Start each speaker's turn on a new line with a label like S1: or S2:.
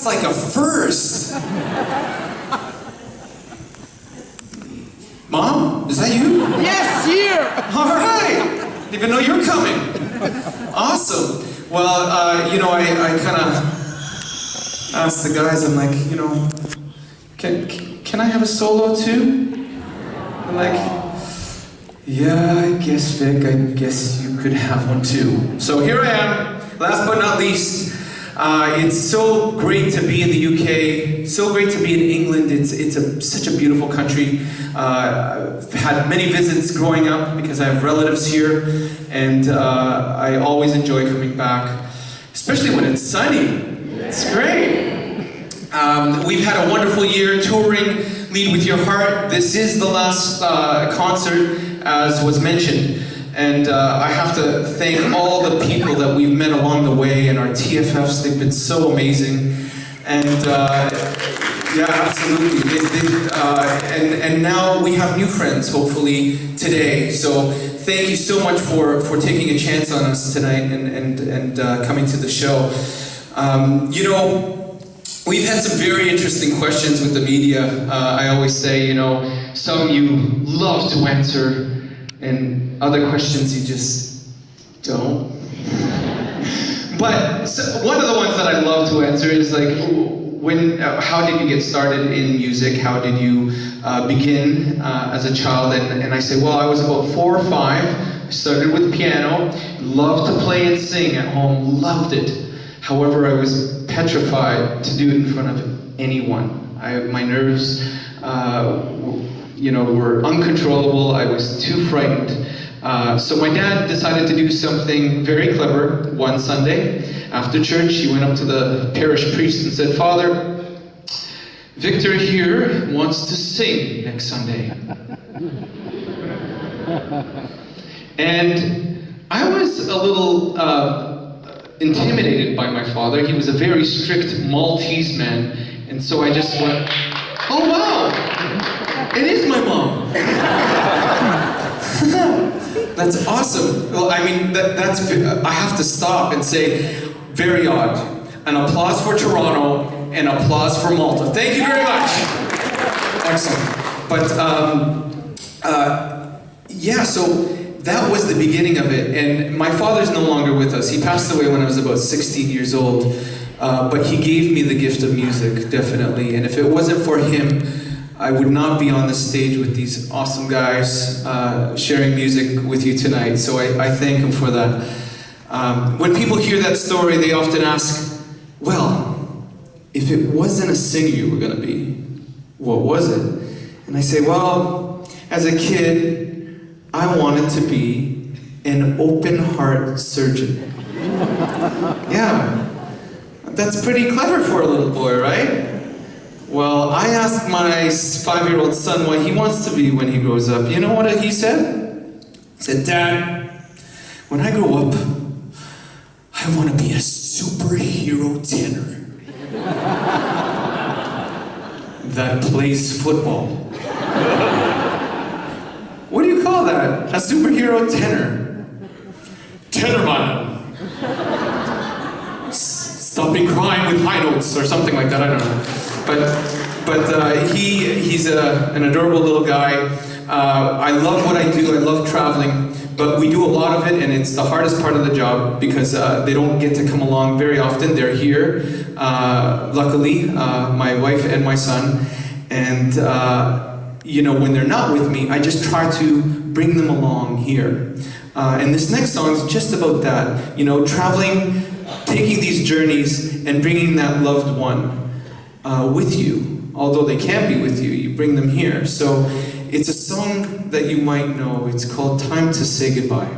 S1: That's like a first. Mom, is that you?
S2: Yes, here!
S1: All right. Didn't even know you were coming. Awesome. Well, I kind of asked the guys, I'm like, can I have a solo too? I'm like, yeah, I guess, Vic, I guess you could have one too. So here I am, last but not least. It's so great to be in the UK, so great to be in England. It's such a beautiful country. I've had many visits growing up because I have relatives here, and I always enjoy coming back, especially when it's sunny. It's great. We've had a wonderful year touring Lead With Your Heart. This is the last concert, as was mentioned. And I have to thank all the people that we've met along the way, and our TFFs. They've been so amazing. And yeah, absolutely. And now we have new friends, hopefully, today. So thank you so much for taking a chance on us tonight and coming to the show. We've had some very interesting questions with the media. I always say, some you love to answer, and other questions you just don't. But one of the ones that I love to answer is like, how did you get started in music? How did you begin as a child? And I say, well, I was about 4 or 5. I started with piano, loved to play and sing at home, loved it. However, I was petrified to do it in front of anyone. My nerves were uncontrollable. I was too frightened. So my dad decided to do something very clever one Sunday. After church, he went up to the parish priest and said, Father, Victor here wants to sing next Sunday. And I was a little intimidated by my father. He was a very strict Maltese man. And so I just went, oh wow! It is my mom. That's awesome. Well, I mean, that's. I have to stop and say, very odd. An applause for Toronto and applause for Malta. Thank you very much. Excellent. But yeah, so that was the beginning of it. And my father's no longer with us. He passed away when I was about 16 years old. But he gave me the gift of music, definitely. And if it wasn't for him, I would not be on the stage with these awesome guys sharing music with you tonight. So I thank him for that. When people hear that story, they often ask, well, if it wasn't a singer you were going to be, what was it? And I say, well, as a kid, I wanted to be an open heart surgeon. Yeah, that's pretty clever for a little boy, right? Well, I asked my 5-year-old son what he wants to be when he grows up. You know what he said? He said, Dad, when I grow up, I want to be a superhero tenor that plays football. What do you call that? A superhero tenor? Tenorman. Stopping crime with high notes or something like that, I don't know. But he's an adorable little guy. I love what I do, I love traveling, but we do a lot of it, and it's the hardest part of the job because they don't get to come along very often. They're here, luckily, my wife and my son, and when they're not with me, I just try to bring them along here. And this next song is just about that, traveling, taking these journeys and bringing that loved one with you. Although they can't be with you, you bring them here. So it's a song that you might know. It's called Time to Say Goodbye.